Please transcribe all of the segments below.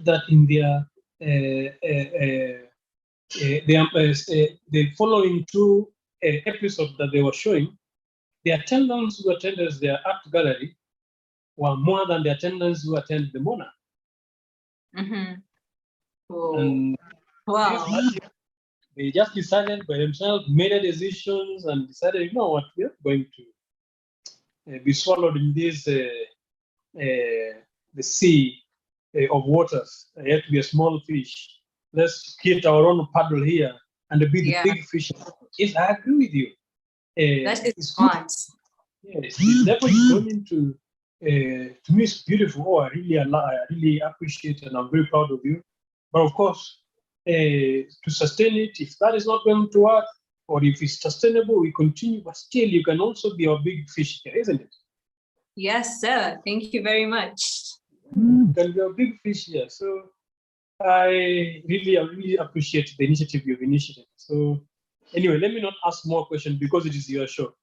that in their the following two episodes that they were showing, the attendants who attended their art gallery were more than the attendants who attended the Mona. Oh. And wow. They just decided by themselves, made a decisions, and decided, you know what, we are going to be swallowed in this the sea of waters. You have to be a small fish. Let's get our own paddle here and be the big fish. Yes, I agree with you. That is smart. Yes, it's definitely going into. To me, it's beautiful. Oh, I really appreciate it, and I'm very proud of you. But of course, to sustain it, if that is not going to work, or if it's sustainable, we continue. But still, you can also be a big fish here, isn't it? Yes, sir. Thank you very much. You can be a big fish here. So I really appreciate the initiative you've initiated. So anyway, let me not ask more questions because it is your show.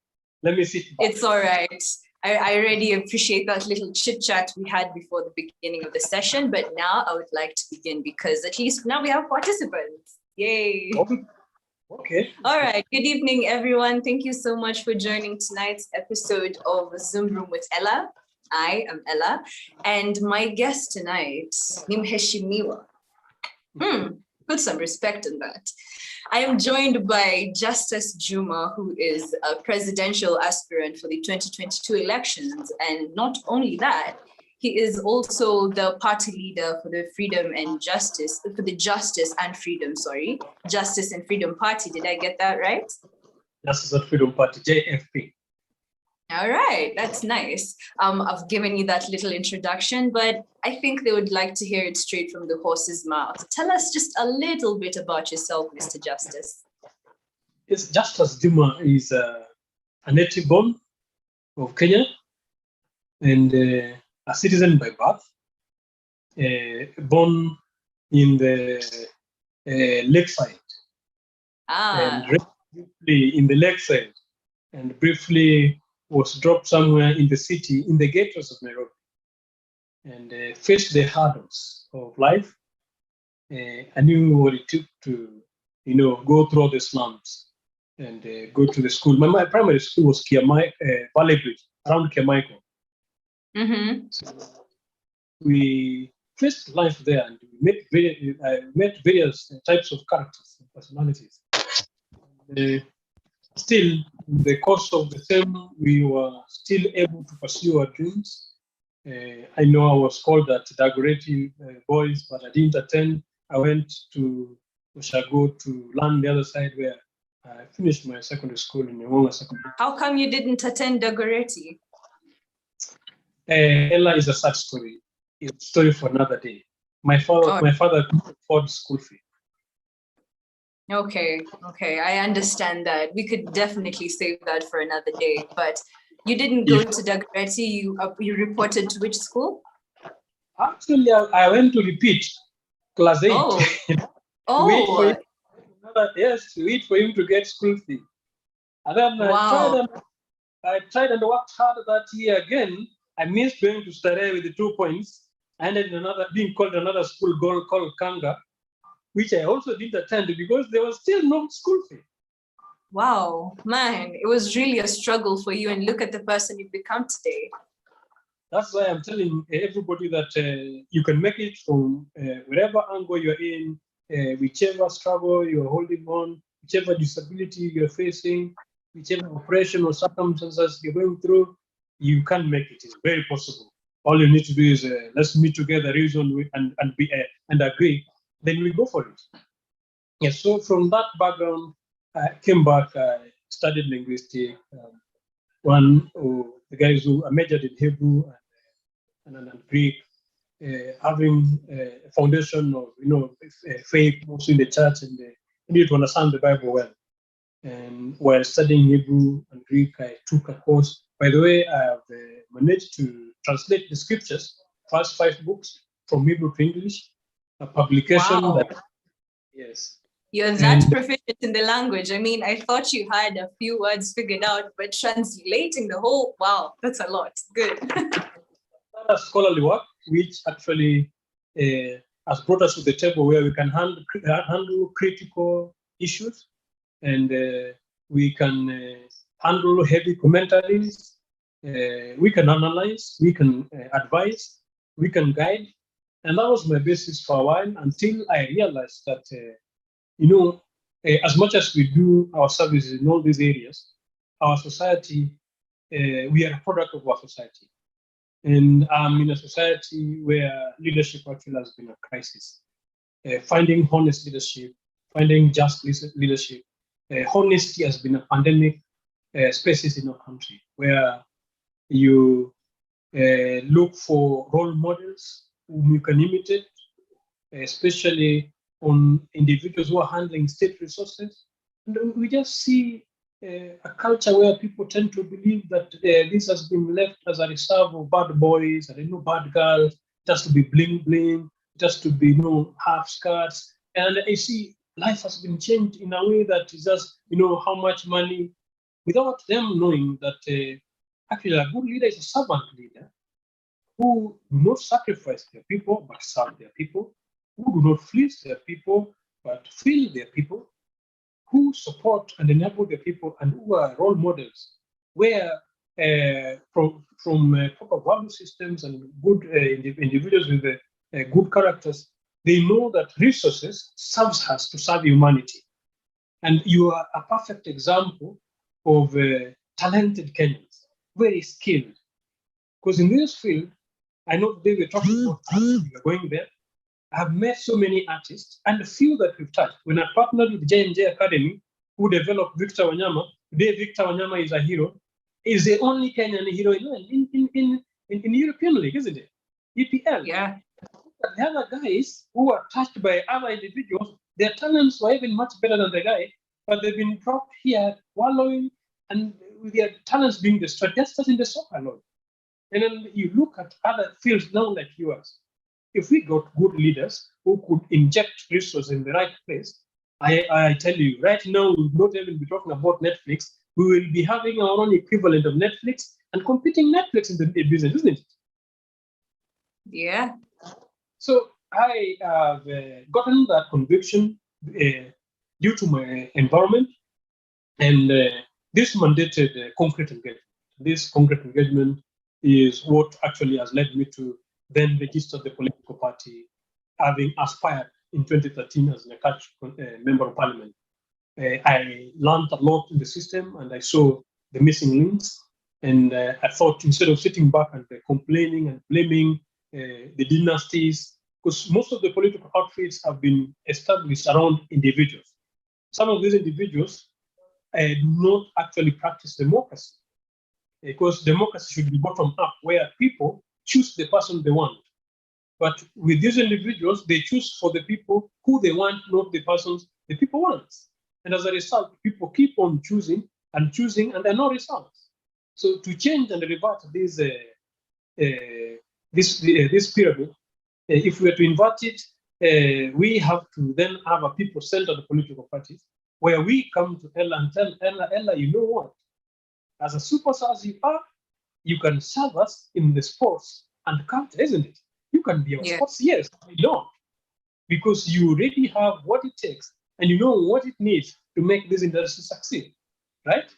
Let me sit back. It's all right. I really appreciate that little chit chat we had before the beginning of the session, but now I would like to begin because at least now we have participants. Yay. Okay. All right. Good evening, everyone. Thank you so much for joining tonight's episode of Zoom Room with Ellah. I am Ellah, and my guest tonight, Nimheshimiwa. Put some respect on that. I am joined by Justus Juma, who is a presidential aspirant for the 2022 elections. And not only that, he is also the party leader for the Justice and Freedom Party. Did I get that right? Justice and Freedom Party, JFP. All right, that's nice. I've given you that little introduction, but I think they would like to hear it straight from the horse's mouth. Tell us just a little bit about yourself, Mr. Justus. Yes, Justus Juma is a native born of Kenya and a citizen by birth, born in the lakeside. And briefly in the lakeside, and briefly was dropped somewhere in the city, in the ghettos of Nairobi, and faced the hurdles of life. I knew what it took to, go through the slums and go to the school. My primary school was Valley Bridge, around Kiamaiko. So we faced life there, and we met various types of characters and personalities. Still, in the course of the term, we were still able to pursue our dreams. I know I was called at Dagoretti Boys, but I didn't attend. I went to Oshago to learn the other side, where I finished my secondary school in Nyawanga Secondary. How come you didn't attend Dagoretti? Ellah is a sad story. It's a story for another day. My father couldn't afford school fee. Okay, I understand that. We could definitely save that for another day. But you didn't go to Dagoretti. You reported to which school? Actually, I went to repeat class 8. Wait for him to get school fee. And then I tried and worked hard that year again. I missed going to Starehe with the 2 points. I ended being called another school called Kanga, which I also didn't attend because there was still no school fee. Wow, man, it was really a struggle for you, and look at the person you've become today. That's why I'm telling everybody that you can make it from wherever angle you're in, whichever struggle you're holding on, whichever disability you're facing, whichever oppression or circumstances you're going through, you can make it. It's very possible. All you need to do is let's meet together, reason and agree. Then we go for it. Yeah. So from that background, I came back. I studied linguistics. One of the guys who majored in Hebrew and Greek, having a foundation of faith, also in the church, and need to understand the Bible well. And while studying Hebrew and Greek, I took a course. By the way, I have managed to translate the scriptures, first 5 books from Hebrew to English. A publication yes. You're that proficient in the language. I mean, I thought you had a few words figured out, but translating the whole, wow, that's a lot. Good. That's scholarly work, which actually has brought us to the table where we can handle critical issues, and we can handle heavy commentaries. We can analyze, we can advise, we can guide. And that was my basis for a while until I realized that, as much as we do our services in all these areas, our society, we are a product of our society. And I'm in a society where leadership actually has been a crisis. Finding honest leadership, finding just leadership, honesty has been a pandemic species in our country, where you look for role models whom you can imitate, especially on individuals who are handling state resources. And we just see a culture where people tend to believe that this has been left as a reserve of bad boys and bad girls, just to be bling bling, just to be half skirts. And I see life has been changed in a way that is just how much money, without them knowing that actually a good leader is a servant leader who do not sacrifice their people but serve their people, who do not fleece their people but fill their people, who support and enable the people, and who are role models, where from proper value systems and good individuals with good characters, they know that resources serves us to serve humanity. And you are a perfect example of talented Kenyans, very skilled. Because in this field, I know today we're talking about art, we're going there. I've met so many artists, and the few that we've touched. When I partnered with J&J Academy, who developed Victor Wanyama, today Victor Wanyama is a hero, is the only Kenyan hero in European League, isn't it? EPL. Yeah. The other guys who are touched by other individuals, their talents were even much better than the guy, but they've been dropped here, wallowing, and with their talents being destroyed, just as in the soccer alone. And then you look at other fields now like yours. If we got good leaders who could inject resources in the right place, I tell you, right now, we will not even be talking about Netflix. We will be having our own equivalent of Netflix and competing Netflix in the business, isn't it? Yeah. So I have gotten that conviction due to my environment, and this mandated concrete engagement. This concrete engagement is what actually has led me to then register the political party, having aspired in 2013 as a member of parliament. I learned a lot in the system, and I saw the missing links. And I thought, instead of sitting back and complaining and blaming the dynasties, because most of the political outfits have been established around individuals. Some of these individuals do not actually practice democracy, because democracy should be bottom up, where people choose the person they want. But with these individuals, they choose for the people who they want, not the persons the people want. And as a result, people keep on choosing, and there are no results. So to change and revert this pyramid, if we are to invert it, we have to then have a people-centered political parties, where we come to Ellah and tell Ellah, you know what? As a superstar as you are, you can serve us in the sports and culture, isn't it? You can be our sports, yes, I know, because you already have what it takes, and you know what it needs to make this industry succeed, right?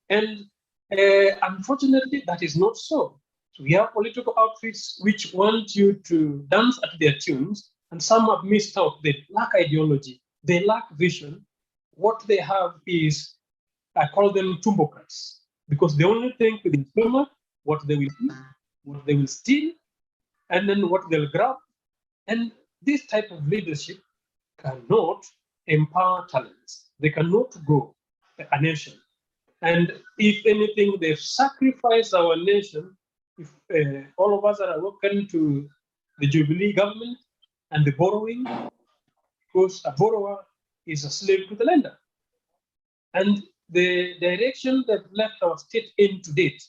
And unfortunately, that is not so. So we have political outfits which want you to dance at their tunes, and some have missed out. They lack ideology, they lack vision. What they have is, I call them tumbocrats, because they only think with the stomach, what they will eat, what they will steal, and then what they'll grab. And this type of leadership cannot empower talents. They cannot grow a nation. And if anything, they've sacrificed our nation. If all of us are working to the Jubilee government and the borrowing, because a borrower is a slave to the lender. And the direction they've left our state in to date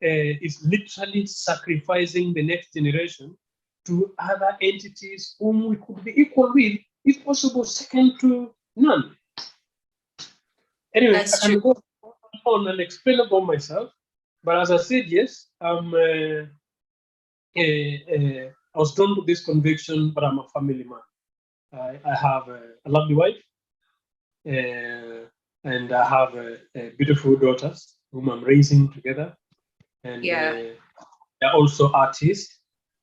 is literally sacrificing the next generation to other entities whom we could be equal with, if possible, second to none. Anyway, I can go on and explain about myself, but as I said, yes, I'm I was drawn to this conviction, but I'm a family man. I have a lovely wife, and I have beautiful daughters whom I'm raising together. And they're also artists,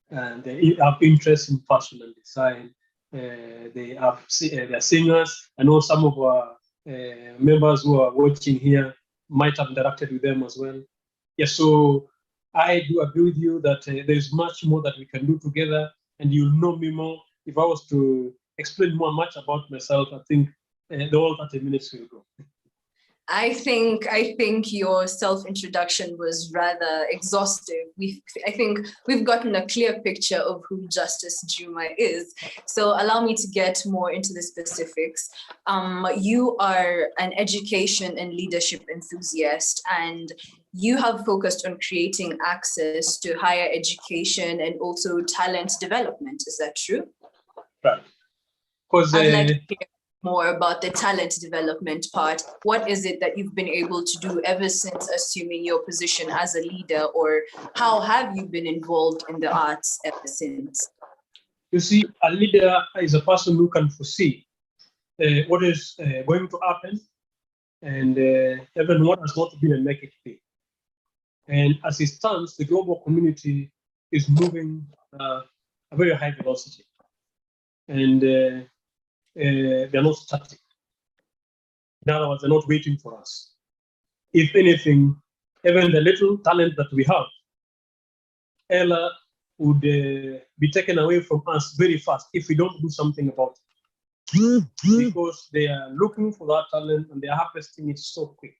and they have interest in fashion and design. They're singers. I know some of our members who are watching here might have interacted with them as well. Yeah, so I do agree with you that there's much more that we can do together, and you'll know me more. If I was to explain much about myself, I think the whole 30 minutes will go. I think your self-introduction was rather exhaustive. I think we've gotten a clear picture of who Justus Juma is. So allow me to get more into the specifics. You are an education and leadership enthusiast, and you have focused on creating access to higher education and also talent development. Is that true? Right. Because I'd like to hear more about the talent development part. What is it that you've been able to do ever since assuming your position as a leader, or how have you been involved in the arts ever since? You see, a leader is a person who can foresee what is going to happen, and even what has not been and make it be. And as it stands, the global community is moving a very high velocity, and they're not static. In other words, they're not waiting for us. If anything, even the little talent that we have, Ellah would be taken away from us very fast if we don't do something about it. Because they are looking for that talent and they are harvesting it so quick.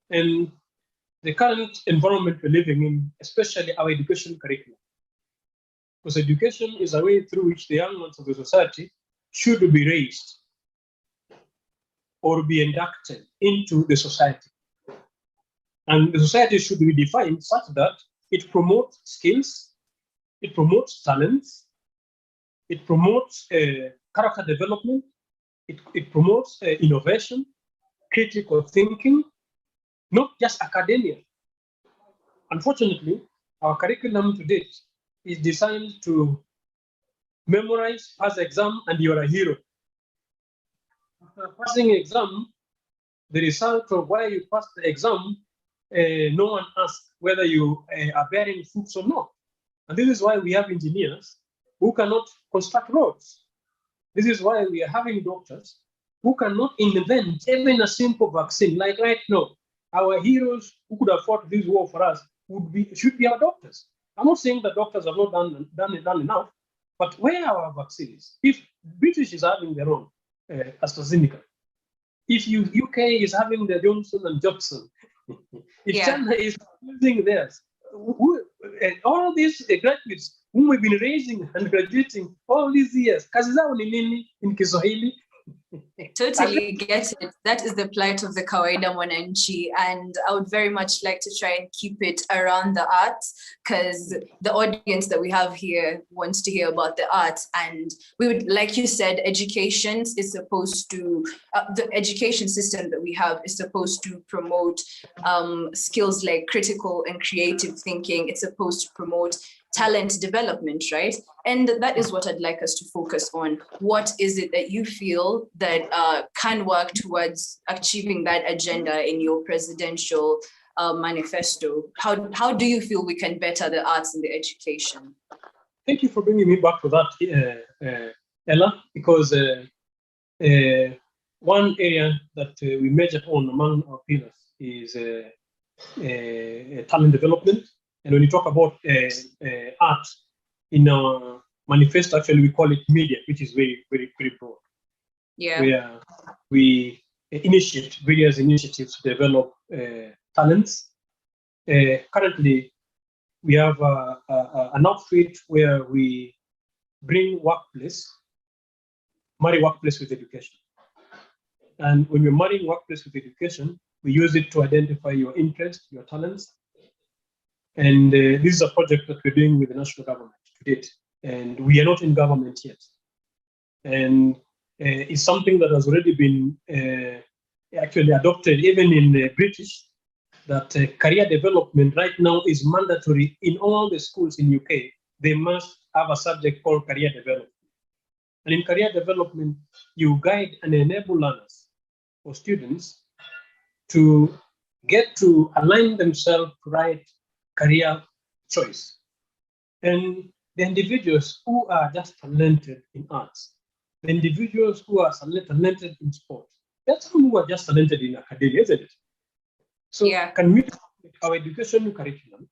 And the current environment we're living in, especially our education curriculum, because education is a way through which the young ones of the society should be raised or be inducted into the society. And the society should be defined such that it promotes skills, it promotes talents, it promotes character development, it promotes innovation, critical thinking, not just academia. Unfortunately, our curriculum to date is designed to memorize, pass exam, and you're a hero. After passing exam, the result of why you passed the exam, no one asks whether you are bearing fruits or not. And this is why we have engineers who cannot construct roads. This is why we are having doctors who cannot invent even a simple vaccine. Like right now, our heroes who could afford this war for us should be our doctors. I'm not saying that doctors have not done enough, but where are our vaccines? If British is having their own AstraZeneca, if UK is having the Johnson and Johnson, if China is using theirs, all these graduates whom we've been raising and graduating all these years, kazi zao ni nini in Kiswahili? Totally get it. That is the plight of the kawaida mwananchi, and I would very much like to try and keep it around the arts, because the audience that we have here wants to hear about the arts. And we would, like you said, education is supposed to, the education system that we have is supposed to promote skills like critical and creative thinking. It's supposed to promote talent development, right? And that is what I'd like us to focus on. What is it that you feel that can work towards achieving that agenda in your presidential manifesto? How do you feel we can better the arts and the education? Thank you for bringing me back to that, Ellah, because one area that we measure on among our pillars is talent development. And when you talk about art in our manifesto, actually we call it media, which is very, very, very broad. Yeah. Where we initiate various initiatives to develop talents. Currently, we have an outfit where we bring marry workplace with education. And when we're marrying workplace with education, we use it to identify your interests, your talents. And this is a project that we're doing with the national government to date. And we are not in government yet. And it's something that has already been actually adopted even in British, that career development right now is mandatory in all the schools in UK they must have a subject called career development. And in career development, you guide and enable learners or students to get to align themselves to right career choice. And the individuals who are just talented in arts, the individuals who are talented in sport, that's who are just talented in academia, isn't it? So can we make our education curriculum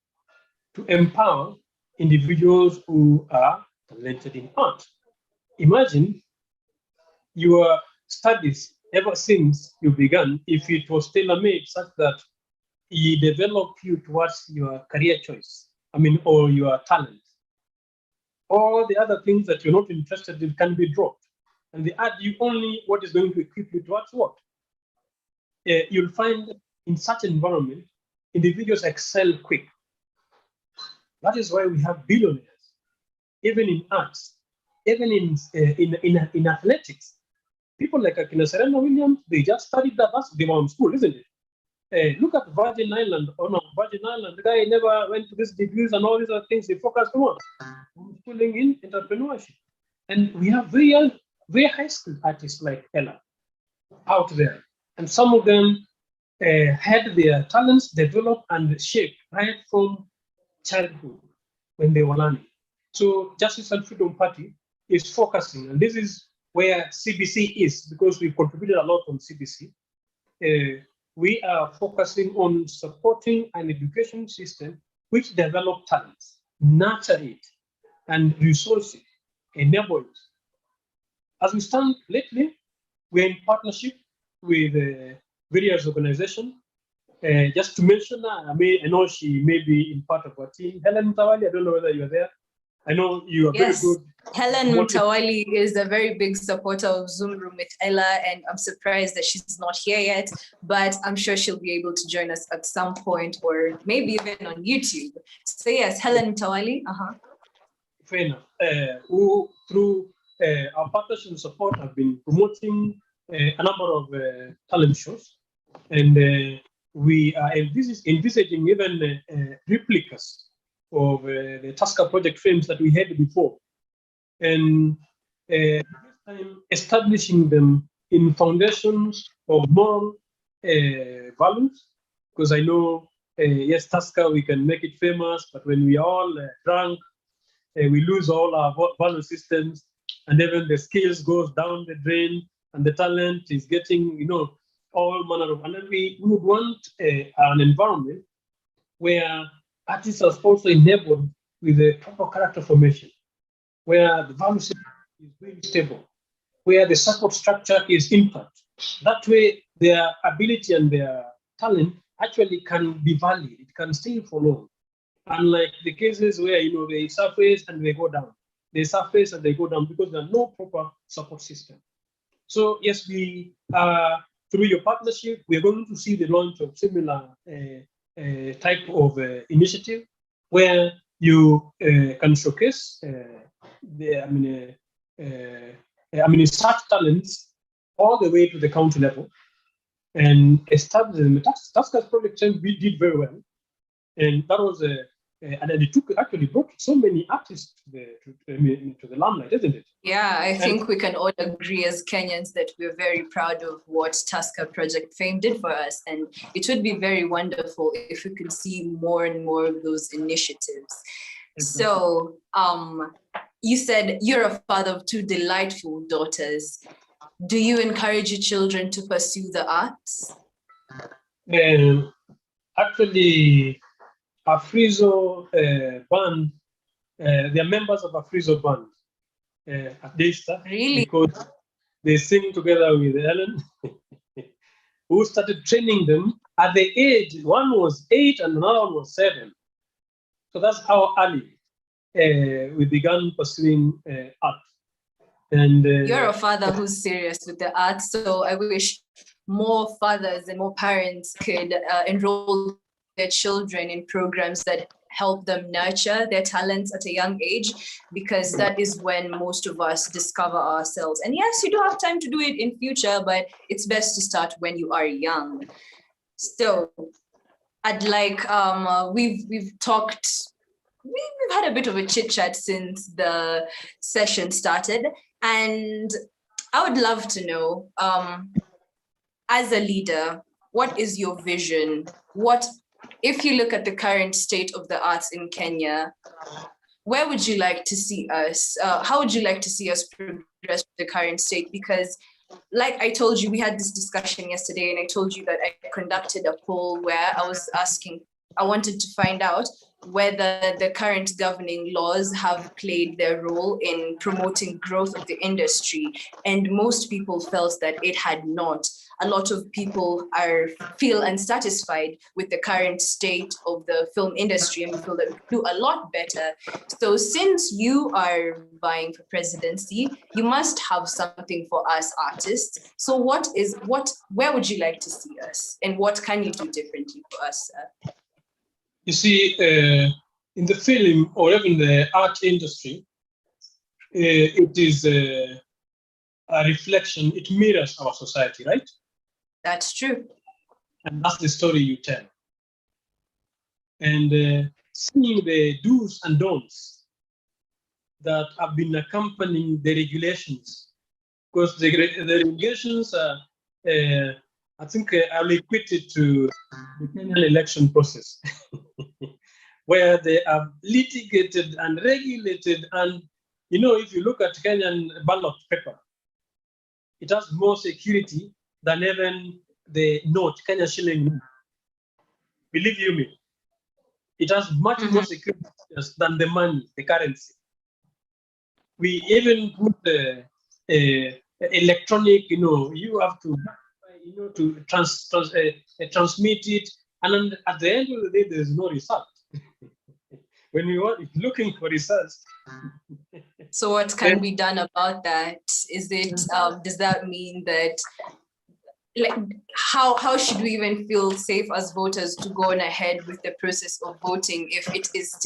to empower individuals who are talented in art? Imagine your studies ever since you began, if it was tailor-made such that it developed you towards your career choice, or your talent. All the other things that you're not interested in can be dropped. And they add you only what is going to equip you towards what? You'll find in such environment, individuals excel quick. That is why we have billionaires, even in arts, even in athletics. People like Akina Serena Williams, they just studied that. They were in school, isn't it? Look at Virgin Island. Oh no, Virgin Island, the guy never went to these degrees and all these other things. They focused on schooling in entrepreneurship. And we have very high skilled artists like Ellah out there. And some of them had their talents developed and shaped right from childhood when they were learning. So Justice and Freedom Party is focusing, and this is where CBC is, because we've contributed a lot on CBC. We are focusing on supporting an education system which develop talents, nurture it, and resource it, enable it. As we stand lately, we're in partnership with various organizations. Just to mention, I know she may be in part of our team. Helen Tawali, I don't know whether you're there. I know you are very good. Helen Tawali is a very big supporter of Zoom Room with Ellah, and I'm surprised that she's not here yet, but I'm sure she'll be able to join us at some point, or maybe even on YouTube. So yes, Helen Tawali. Fair enough. Who through our partnership and support have been promoting a number of talent shows, and we are envisaging even replicas of the Tusker project films that we had before, and this time establishing them in foundations of moral values, because I know, yes, Tusker, we can make it famous, but when we are all drunk, we lose all our value systems, and even the skills goes down the drain, and the talent is getting, all manner of, and then we would want an environment where artists are also enabled with a proper character formation, where the value system is very stable, where the support structure is intact. That way, their ability and their talent actually can be valued. It can stay for long. Unlike the cases where they surface and they go down. They surface and they go down because there's no proper support system. So yes, we through your partnership, we are going to see the launch of similar type of initiative where you can showcase such talents all the way to the county level and establish them. Tusker's project we did very well, and that was and it actually brought so many artists to the limelight, isn't it? Yeah, I think we can all agree as Kenyans that we're very proud of what Tusker Project Fame did for us. And it would be very wonderful if we could see more and more of those initiatives. Exactly. So you said you're a father of two delightful daughters. Do you encourage your children to pursue the arts? Actually, Afrizo band, they are members of Afrizo band at Daystar. Really? Because they sing together with Ellen, who started training them at the age, one was 8 and another one was 7. So that's how early we began pursuing art. And you're a father who's serious with the arts, so I wish more fathers and more parents could enroll their children in programs that help them nurture their talents at a young age, because that is when most of us discover ourselves. And yes, you do have time to do it in future, but it's best to start when you are young. So I'd like, we've talked we've had a bit of a chit chat since the session started, and I would love to know, as a leader, what is your vision? What, if you look at the current state of the arts in Kenya, where would you like to see us? How would you like to see us progress to the current state? Because like I told you, we had this discussion yesterday, and I told you that I conducted a poll where I wanted to find out whether the current governing laws have played their role in promoting growth of the industry. And most people felt that it had not. A lot of people feel unsatisfied with the current state of the film industry and feel that we do a lot better. So since you are vying for presidency, you must have something for us artists. So where would you like to see us? And what can you do differently for us? You see, in the film or even the art industry, it is a reflection, it mirrors our society, right? That's true. And that's the story you tell. And seeing the do's and don'ts that have been accompanying the regulations, because the regulations are, I think, are equated to the Kenyan election process, where they have litigated and regulated. And, you know, if you look at Kenyan ballot paper, it has more security than even the note, Kenya shilling. Believe you me, it has much more security than the money, the currency. We even put electronic, you have to, to transmit it, and then at the end of the day, there's no result. When we are looking for results. So what can be done about that? Is it, does that mean that, like, how should we even feel safe as voters to go on ahead with the process of voting if it's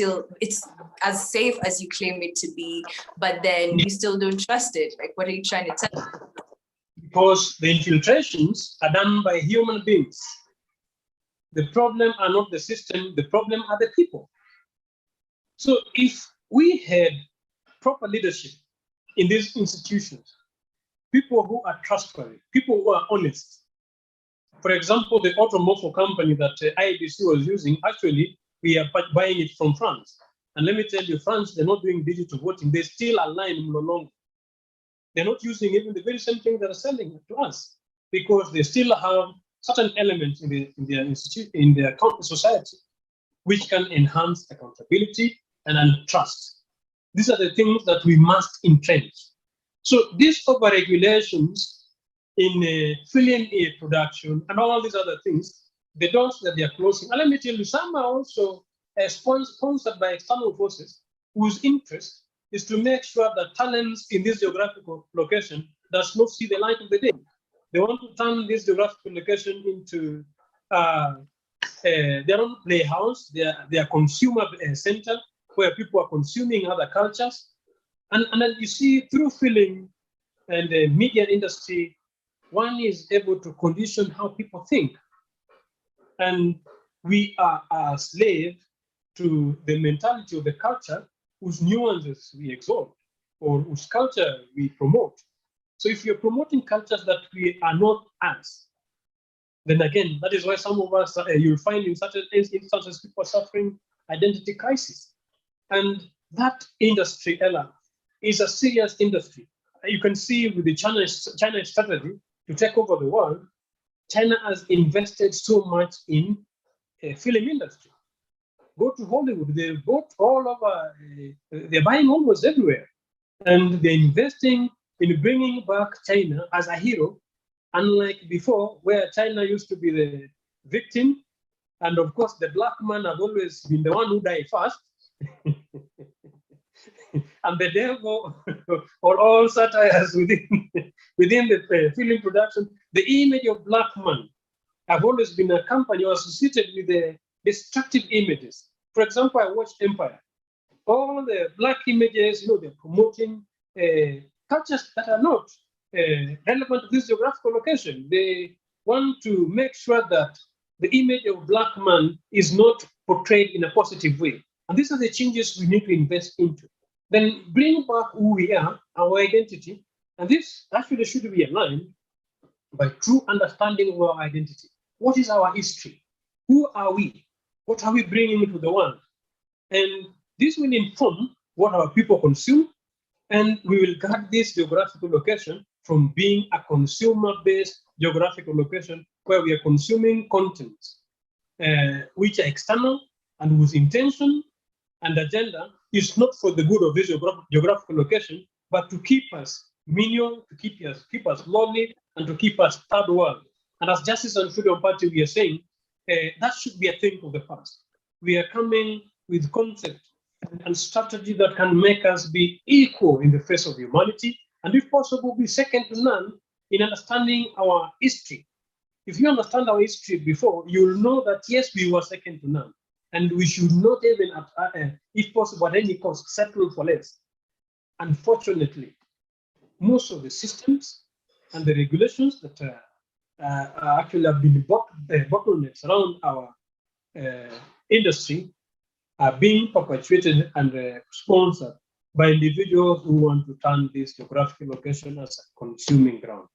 as safe as you claim it to be, but then you still don't trust it? Like, what are you trying to tell me? Because the infiltrations are done by human beings. The problem are not the system, the problem are the people. So if we had proper leadership in these institutions, people who are trustworthy, people who are honest. For example, the automorpho company that IBC was using, actually, we are buying it from France. And let me tell you, France, they're not doing digital voting. They still align Mlolongo. They're not using even the very same thing that are selling to us, because they still have certain elements in their institute, in their society, which can enhance accountability and trust. These are the things that we must entrench. So these over-regulations in film production and all these other things, the doors that they are closing, and let me tell you, some are also sponsored by external forces whose interest is to make sure that talents in this geographical location does not see the light of the day. They want to turn this geographical location into their own playhouse, their consumer center, where people are consuming other cultures. And then you see, through film and the media industry, one is able to condition how people think. And we are a slave to the mentality of the culture whose nuances we exalt or whose culture we promote. So if you're promoting cultures that we are not as, then again, that is why some of us, you'll find in certain instances, people are suffering identity crisis. And that industry, Ellah, is a serious industry. You can see with the China's strategy to take over the world, China has invested so much in film industry. Go to Hollywood, they bought all over, they're buying almost everywhere. And they're investing in bringing back China as a hero, unlike before, where China used to be the victim. And of course, the black man has always been the one who died first. And the devil, or all satires within the film production, the image of black man have always been accompanied or associated with the destructive images. For example, I watched Empire. All the black images, they're promoting cultures that are not relevant to this geographical location. They want to make sure that the image of black man is not portrayed in a positive way. And these are the changes we need to invest into. Then bring back who we are, our identity, and this actually should be aligned by true understanding of our identity. What is our history? Who are we? What are we bringing into the world? And this will inform what our people consume, and we will guard this geographical location from being a consumer-based geographical location where we are consuming content which are external and whose intention and agenda is not for the good of this geographical location, but to keep us menial, to keep us lowly, and to keep us third world. And as Justice and Freedom Party, we are saying that should be a thing of the past. We are coming with concept and strategy that can make us be equal in the face of humanity, and if possible, be second to none in understanding our history. If you understand our history before, you'll know that yes, we were second to none, and we should not even, if possible, at any cost, settle for less. Unfortunately, most of the systems and the regulations that actually have been bottlenecks around our industry are being perpetuated and sponsored by individuals who want to turn this geographical location as a consuming ground.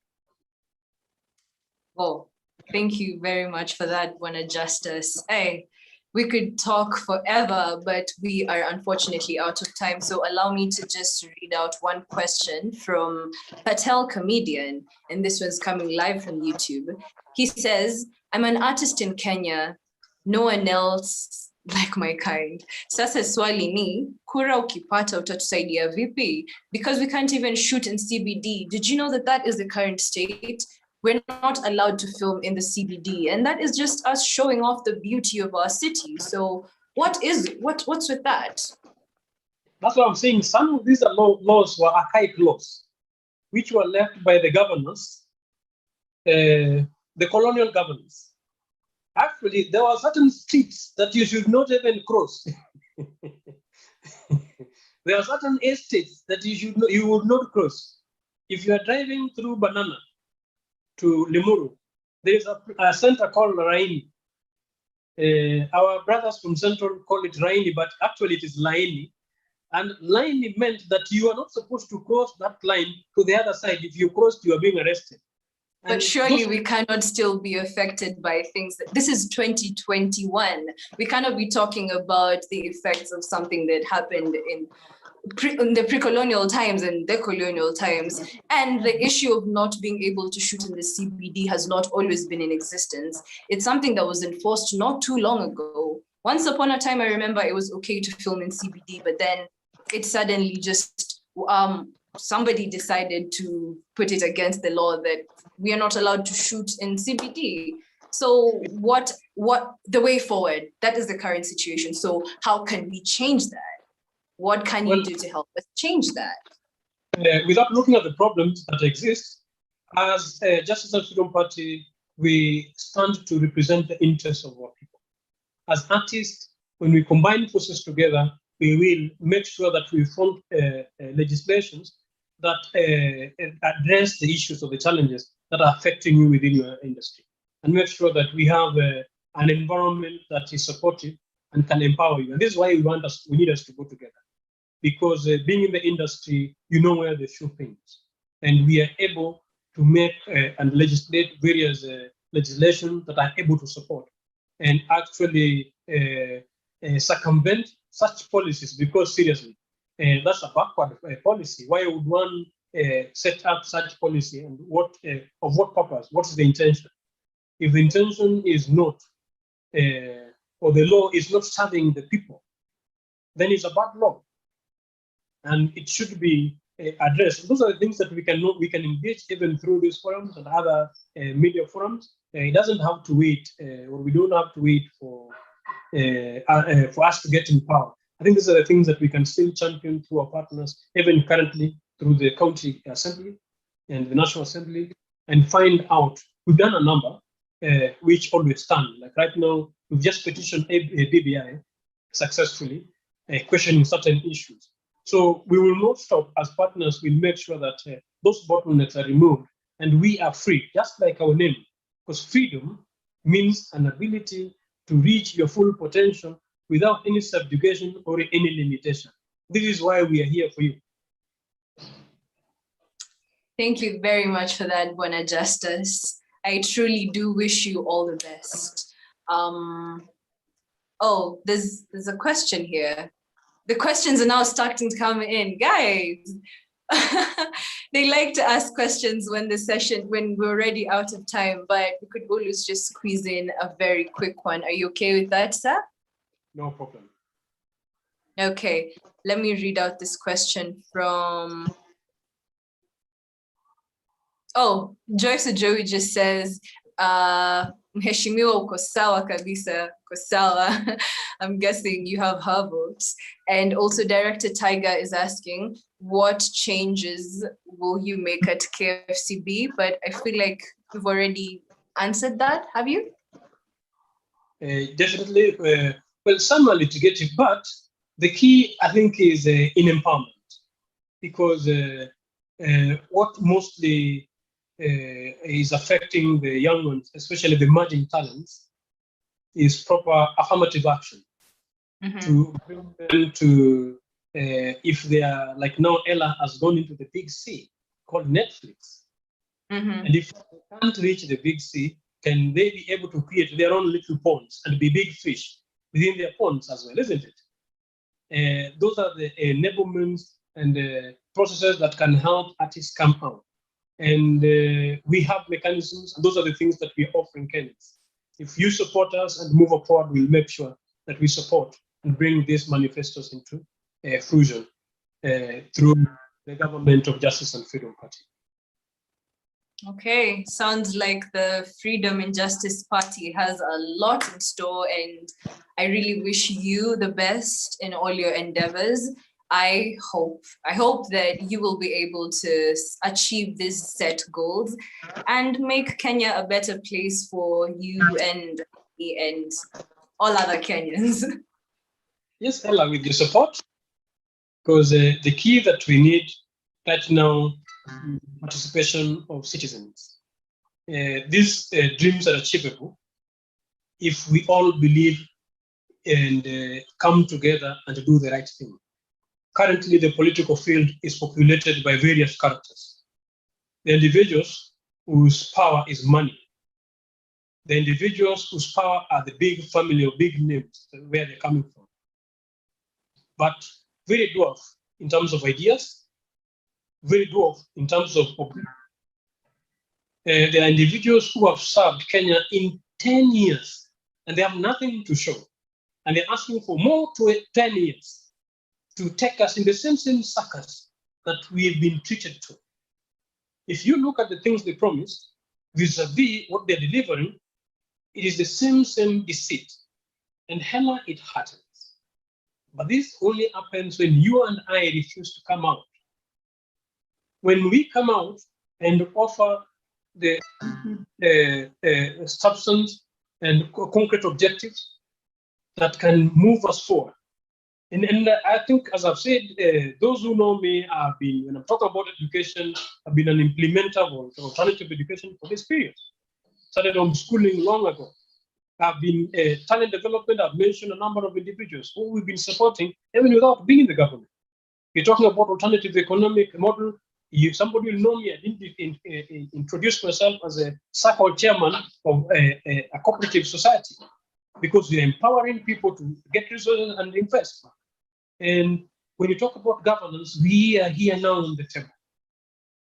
Oh, thank you very much for that, Bwana Justus. Hey, we could talk forever, but we are unfortunately out of time. So allow me to just read out one question from Patel Comedian, and this one's coming live from YouTube. He says, I'm an artist in Kenya, no one else like my kind. Sasa swali ni, kura ukipata utatusaidia vipi? Because we can't even shoot in CBD. Did you know that that is the current state? We're not allowed to film in the CBD, and that is just us showing off the beauty of our city. So what's with that? That's what I'm saying. Some of these laws were archaic laws, which were left by the governors, the colonial governors. Actually, there were certain streets that you should not even cross. There are certain estates that you would not cross. If you are driving through Banana to Limuru, there is a center called Raini. Our brothers from Central call it Raini, but actually it is Laini. And Laini meant that you are not supposed to cross that line to the other side. If you crossed, you are being arrested. But surely we cannot still be affected by things this is 2021. We cannot be talking about the effects of something that happened in the pre-colonial times and decolonial times. And the issue of not being able to shoot in the CBD has not always been in existence. It's something that was enforced not too long ago. Once upon a time, I remember it was okay to film in CBD, but then it suddenly just, somebody decided to put it against the law that we are not allowed to shoot in CBD. So what the way forward, that is the current situation. So how can we change that? What can you do to help us change that? Without looking at the problems that exist, as Justice and Freedom Party, we stand to represent the interests of our people. As artists, when we combine forces together, we will make sure that we form legislations that address the issues or the challenges that are affecting you within your industry, and make sure that we have an environment that is supportive and can empower you. And this is why we need us to go together, because being in the industry, you know where the shoe pinch, and we are able to make and legislate various legislation that are able to support and actually circumvent such policies, because seriously, that's a backward policy. Why would one set up such policy, and of what purpose? What's the intention? If the intention is not, or the law is not serving the people, then it's a bad law, and it should be addressed. Those are the things that we can engage even through these forums and other media forums. It doesn't have to wait, or we don't have to wait for us to get in power. I think these are the things that we can still champion through our partners, even currently through the county assembly and the national assembly, and find out. We've done a number which always stand. Like right now, we've just petitioned a BBI successfully, questioning certain issues. So we will not stop. As partners, we'll make sure that those bottlenecks are removed and we are free, just like our name, because freedom means an ability to reach your full potential without any subjugation or any limitation. This is why we are here for you. Thank you very much for that, Bwana Justus. I truly do wish you all the best. Oh, there's a question here. The questions are now starting to come in. Guys, they like to ask questions when we're already out of time, but we could always just squeeze in a very quick one. Are you okay with that, sir? No problem. Okay, let me read out this question from... Oh, Joyce Joey just says, Mheshimiwa uko sawa kabisa, uko sawa. I'm guessing you have her votes. And also Director Tiger is asking, what changes will you make at KFCB? But I feel like we've already answered that, have you? Definitely, well, some are litigative, but the key, I think, is in empowerment. Because what mostly is affecting the young ones, especially the emerging talents, is proper affirmative action to bring them to, if they are, like now Ellah has gone into the big C called Netflix. And if they can't reach the big C, can they be able to create their own little ponds and be big fish within their ponds as well, isn't it? Those are the enablements and processes that can help artists come out. And we have mechanisms, and those are the things that we're offering Kenyans. If you support us and move forward, we'll make sure that we support and bring these manifestos into fruition through the Government of Justice and Freedom Party. Okay, sounds like the Freedom and Justice Party has a lot in store, and I really wish you the best in all your endeavors. I hope that you will be able to achieve these set goals and make Kenya a better place for you and me and all other Kenyans. Yes, Ellah, with your support, because the key that we need right now is participation of citizens. These dreams are achievable if we all believe and come together and do the right thing. Currently, the political field is populated by various characters. The individuals whose power is money. The individuals whose power are the big family or big names, where they're coming from. But very dwarf in terms of ideas, very dwarf in terms of there are individuals who have served Kenya in 10 years and they have nothing to show. And they're asking for more to 10 years to take us in the same circus that we've been treated to. If you look at the things they promised, vis-a-vis what they're delivering, it is the same deceit. And hella, it happens. But this only happens when you and I refuse to come out. When we come out and offer the substance and concrete objectives that can move us forward. And I think, as I've said, those who know me have been, when I'm talking about education, I've been an implementer of alternative education for this period. Started homeschooling long ago. I've been talent development. I've mentioned a number of individuals who we've been supporting even without being in the government. You're talking about alternative economic model. Somebody will know me. I didn't introduce myself as a circle chairman of a cooperative society because we're empowering people to get resources and invest. And when you talk about governance, we are here now on the table.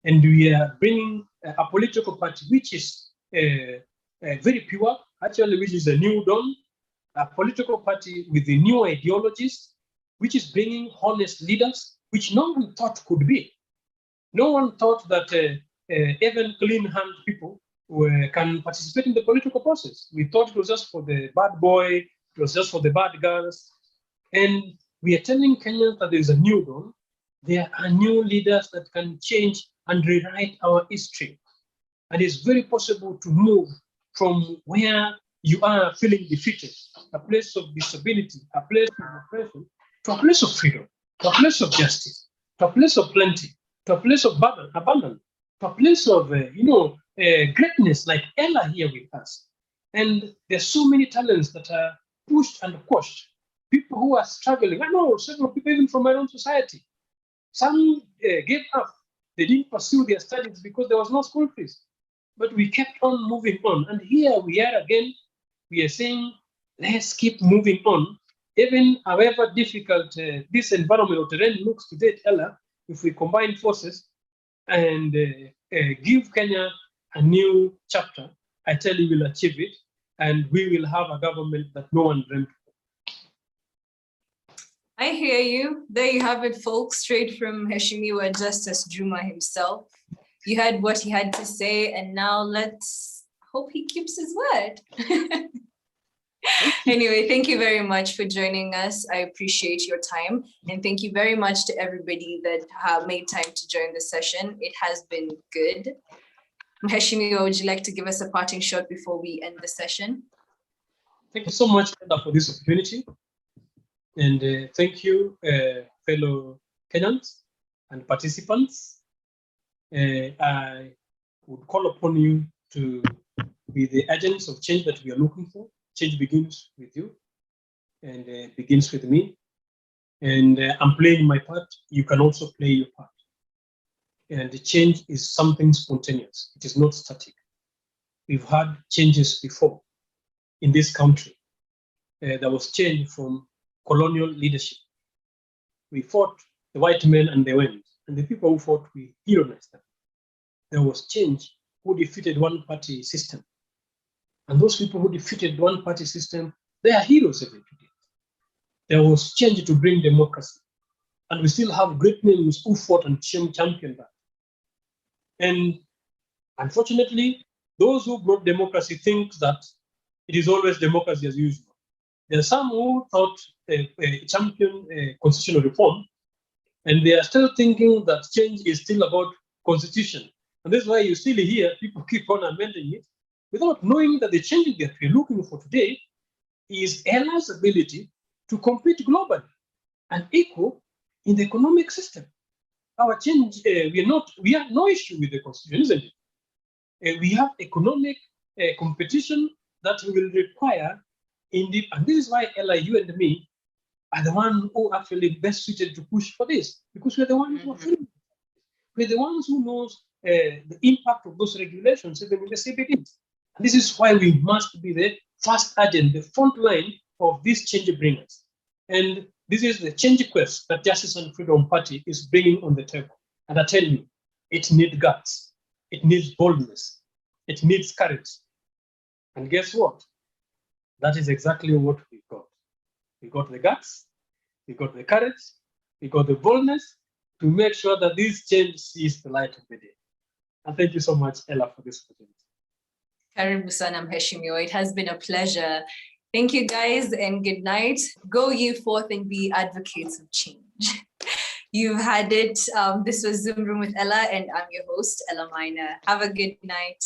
And we are bringing a political party which is very pure, actually, which is a new dawn, a political party with the new ideologies, which is bringing honest leaders, which no one thought could be. No one thought that even clean-handed people can participate in the political process. We thought it was just for the bad boy, it was just for the bad girls. And we are telling Kenyans that there is a new dawn. There are new leaders that can change and rewrite our history. And it's very possible to move from where you are feeling defeated, a place of disability, a place of oppression, to a place of freedom, to a place of justice, to a place of plenty, to a place of abundance, to a place of greatness like Ellah here with us. And there's so many talents that are pushed and quashed. people who are struggling. I know several people, even from my own society. Some gave up. They didn't pursue their studies because there was no school fees. But we kept on moving on. And here we are again. We are saying, let's keep moving on. Even however difficult this environment or terrain looks today, Ellah, if we combine forces and give Kenya a new chapter, I tell you we'll achieve it. And we will have a government that no one dreamt of. I hear you. There you have it, folks, straight from Heshimiwa Justus Juma himself. You heard what he had to say, and now let's hope he keeps his word. Anyway, thank you very much for joining us. I appreciate your time. And thank you very much to everybody that have made time to join the session. It has been good. Mheshimiwa, would you like to give us a parting shot before we end the session? Thank you so much, Ellah, for this opportunity. And thank you, fellow Kenyans and participants. I would call upon you to be the agents of change that we are looking for. Change begins with you and begins with me. And I'm playing my part. You can also play your part. And the change is something spontaneous. It is not static. We've had changes before in this country. There was change from colonial leadership. We fought the white men and they went. And the people who fought, we heroized them. There was change who defeated one-party system. And those people who defeated one-party system, they are heroes every day. There was change to bring democracy. And we still have great names who fought and championed that. And unfortunately, those who brought democracy think that it is always democracy as usual. There are some who thought champion constitutional reform, and they are still thinking that change is still about constitution. And that's why you still hear people keep on amending it without knowing that the change that we're looking for today is Allah's ability to compete globally and equal in the economic system. Our change, we have no issue with the constitution, isn't it? We have economic competition that we will require and this is why Ellah, you and me are the ones who actually best suited to push for this, because we're the ones who are feeling. We're the ones who knows the impact of those regulations even in the CBD. And this is why we must be the first agent, the front line of these change bringers. And this is the change quest that Justice and Freedom Party is bringing on the table. And I tell you, it needs guts, it needs boldness, it needs courage. And guess what? That is exactly what we got. We got the guts, we got the courage, we got the boldness to make sure that this change sees the light of the day. And thank you so much, Ellah, for this opportunity. Karibu sana Mheshimiwa. It has been a pleasure. Thank you guys and good night. Go you forth and be advocates of change. You've had it. This was Zoom Room with Ellah and I'm your host, Ellah Maina. Have a good night.